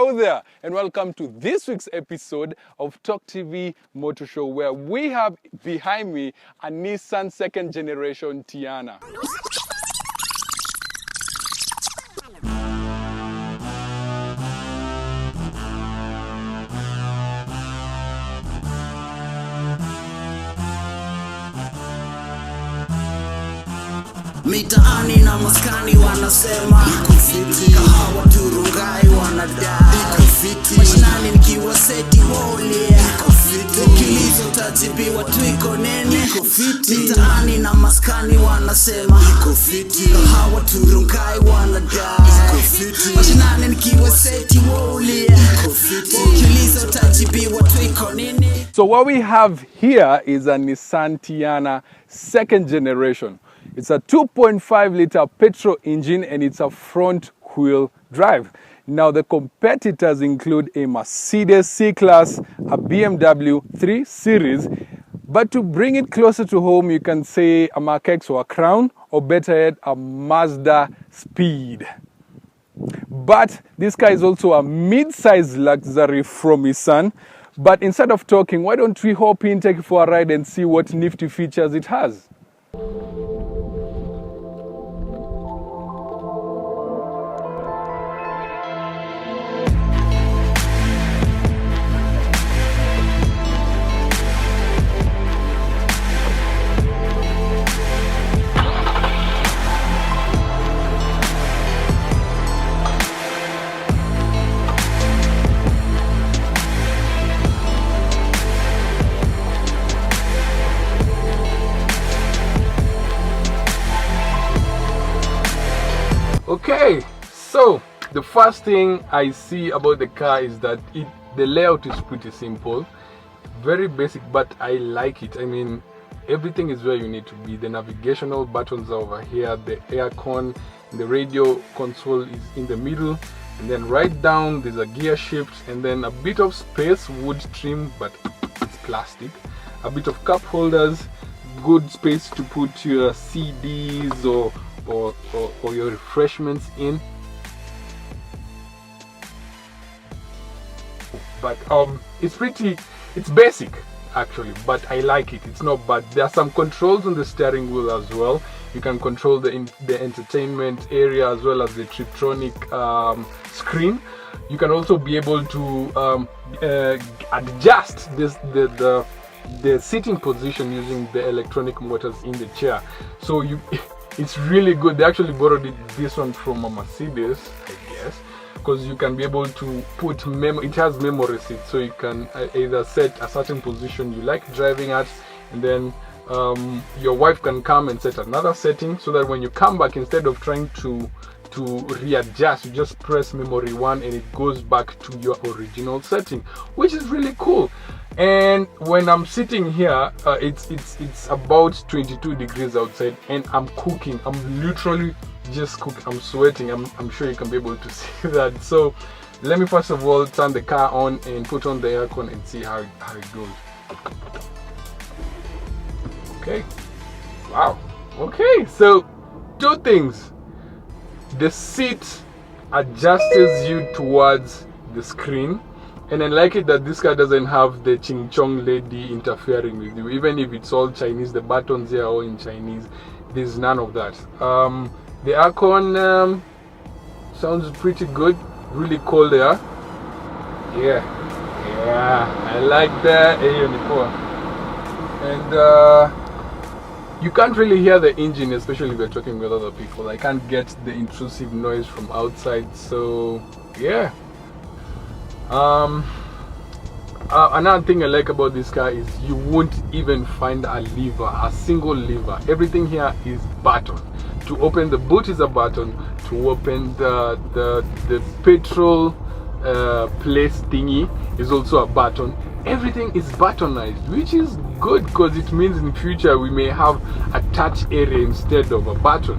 Hello there, and welcome to this week's episode of Talk TV Motor Show, where we have behind me a Nissan second generation Teana. Mitaani na maskani wanasema iko fiti, kahawa turungai wanadai iko fiti, mashinani nikiwa seti wole iko fiti, kilizo tatibiwa tuiko nene iko fiti. Mitaani na maskani wanasema iko fiti, kahawa turungai wanadai iko fiti, mashinani nikiwa seti wole iko fiti, kilizo tatibiwa tuiko nene. So what we have here is a Nissan Teana second generation. It's a 2.5 liter petrol engine and it's a front wheel drive. Now the competitors include a Mercedes C-Class, a BMW 3 Series, but to bring it closer to home, you can say a Mark X or a Crown, or better yet, a Mazda Speed. But this car is also a mid-size luxury from Nissan. But instead of talking, why don't we hop in, take it for a ride and see what nifty features it has. Okay, so the first thing I see about the car is that the layout is pretty simple, very basic, but I like it. I mean, everything is where you need to be. The navigational buttons are over here, the aircon, the radio console is in the middle, and then right down there's a gear shift, and then a bit of space, wood trim, but it's plastic, a bit of cup holders, good space to put your CDs or your refreshments in. But it's basic actually, but I like it. It's not bad. There are some controls on the steering wheel as well. You can control the entertainment area as well as the Triptronic screen. You can also be able to adjust the seating position using the electronic motors in the chair. So it's really good. They actually borrowed this one from a Mercedes, I guess, because you can be able to put it has memory seats, so you can either set a certain position you like driving at, and then your wife can come and set another setting, so that when you come back, instead of trying to readjust, you just press memory 1 and it goes back to your original setting, which is really cool. And when I'm sitting here, it's about 22 degrees outside, and I'm cooking. I'm literally just cooking. I'm sweating. I'm sure you can be able to see that. So let me first of all turn the car on and put on the aircon and see how it goes. Okay. Wow. Okay. So two things. The seat adjusts you towards the screen. And I like it that this car doesn't have the ching chong lady interfering with you. Even if it's all Chinese, the buttons here are all in Chinese. There's none of that. The aircon sounds pretty good. Really cold there. Yeah, I like that. And you can't really hear the engine, especially if you're talking with other people. I can't get the intrusive noise from outside. So yeah. Another thing I like about this car is you won't even find a single lever. Everything here is button. To open the boot is a button. To open the petrol place thingy is also a button. Everything is buttonized, which is good because it means in future we may have a touch area instead of a button,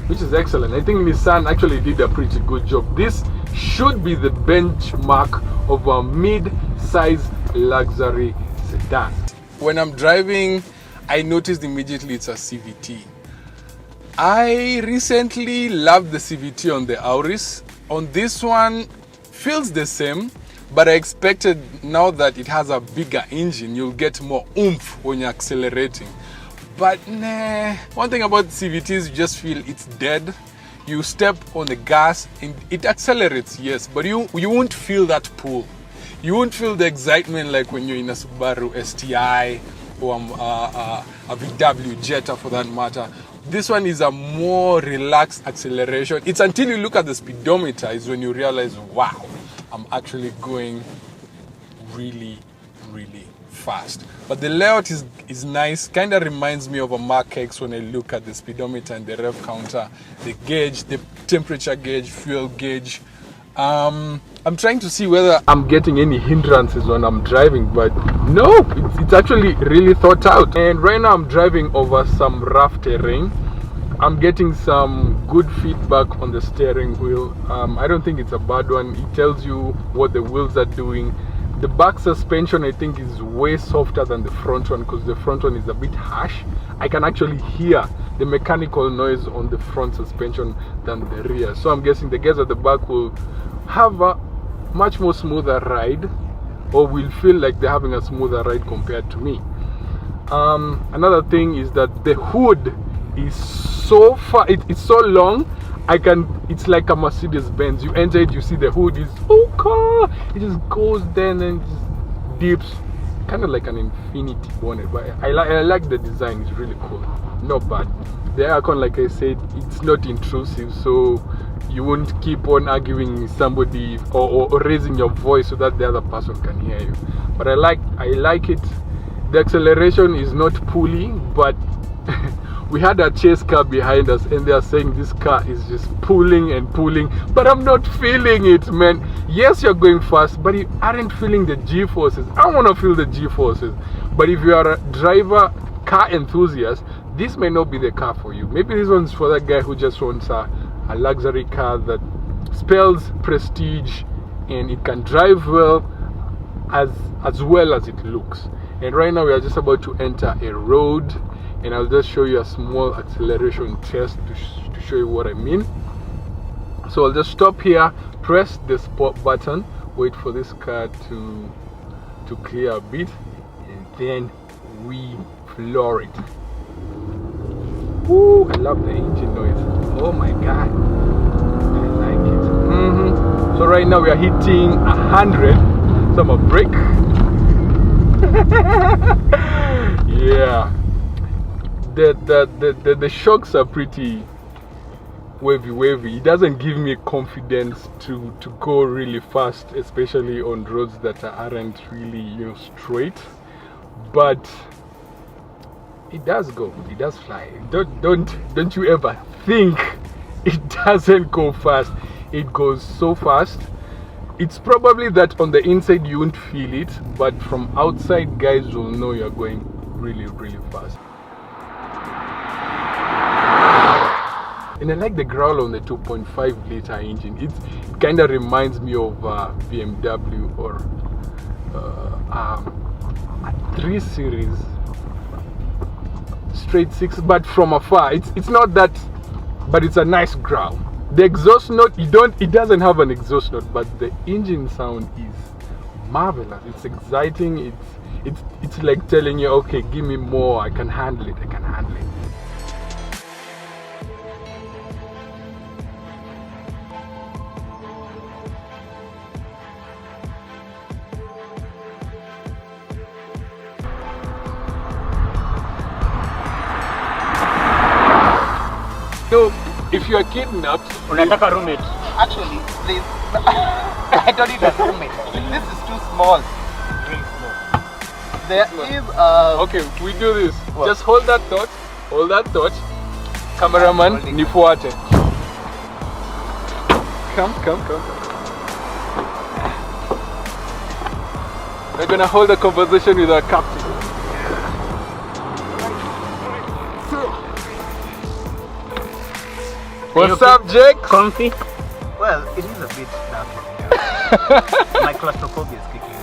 which is excellent. I think Nissan actually did a pretty good job. This should be the benchmark of a mid-size luxury sedan. When I'm driving, I noticed immediately it's a CVT. I recently loved the CVT on the Auris. On this one, feels the same, but I expected now that it has a bigger engine, you'll get more oomph when you're accelerating. But nah, one thing about CVTs, you just feel it's dead. You step on the gas and it accelerates, yes, but you won't feel that pull. You won't feel the excitement like when you're in a Subaru STI or a VW Jetta for that matter. This one is a more relaxed acceleration. It's until you look at the speedometer is when you realize, wow, I'm actually going really, really fast. But the layout is nice. Kind of reminds me of a Mark X when I look at the speedometer and the rev counter, the gauge, the temperature gauge, fuel gauge. I'm trying to see whether I'm getting any hindrances when I'm driving, but no, it's actually really thought out. And right now I'm driving over some rough terrain. I'm getting some good feedback on the steering wheel. I don't think it's a bad one. It tells you what the wheels are doing. The back suspension I think is way softer than the front one, because the front one is a bit harsh. I can actually hear the mechanical noise on the front suspension than the rear. So I'm guessing the guys at the back will have a much more smoother ride, or will feel like they're having a smoother ride compared to me. Another thing is that the hood is so far, it's so long. It's like a Mercedes Benz. You enter it, you see the hood is it just goes then and just dips, kind of like an infinity bonnet. But I like the design. It's really cool, not bad. The aircon, like I said, it's not intrusive, so you won't keep on arguing with somebody or raising your voice so that the other person can hear you. But I like it. The acceleration is not pulling, but we had a chase car behind us and they are saying this car is just pulling and pulling, but I'm not feeling it, man. Yes, you're going fast, but you aren't feeling the G-forces. I want to feel the G-forces. But if you are a driver, car enthusiast, this may not be the car for you. Maybe this one's for that guy who just wants a luxury car that spells prestige and it can drive well as well as it looks. And right now we are just about to enter a road, and I'll just show you a small acceleration test to show you what I mean. So I'll just stop here, press the spot button, wait for this car to clear a bit, and then we floor it. Woo, I love the engine noise. Oh my god, I like it. So right now we are hitting 100, so I'm a brake. Yeah, the shocks are pretty wavy. It doesn't give me confidence to go really fast, especially on roads that aren't really straight, but it does go, it does fly. Don't you ever think it doesn't go fast. It goes so fast. It's probably that on the inside you won't feel it, but from outside guys will know you're going really, really fast. And I like the growl on the 2.5 liter engine. It kind of reminds me of BMW or a 3 Series straight 6, but from afar. It's not that, but it's a nice growl. The exhaust note, it doesn't have an exhaust note, but the engine sound is marvelous. It's exciting. It's like telling you, okay, give me more. I can handle it. So, if you are kidnapped, unataka roommate. Actually, please, I don't need a roommate. This is too small. Very small. There is okay, we do this. What? Just hold that thought. Cameraman, nifuate. Come. We're gonna hold a conversation with our captain. What's up, Jake? Comfy? well, it is a bit dark in here. My claustrophobia is kicking in.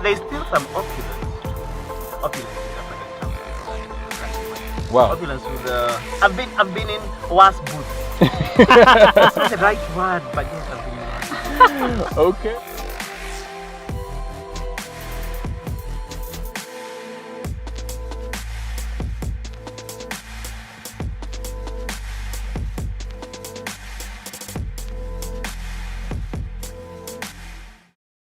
There's still some opulence. Opulence is a Wow. opulence with I've been in worse booths. It's not the right word, but yes, I've been in worse booths. Okay.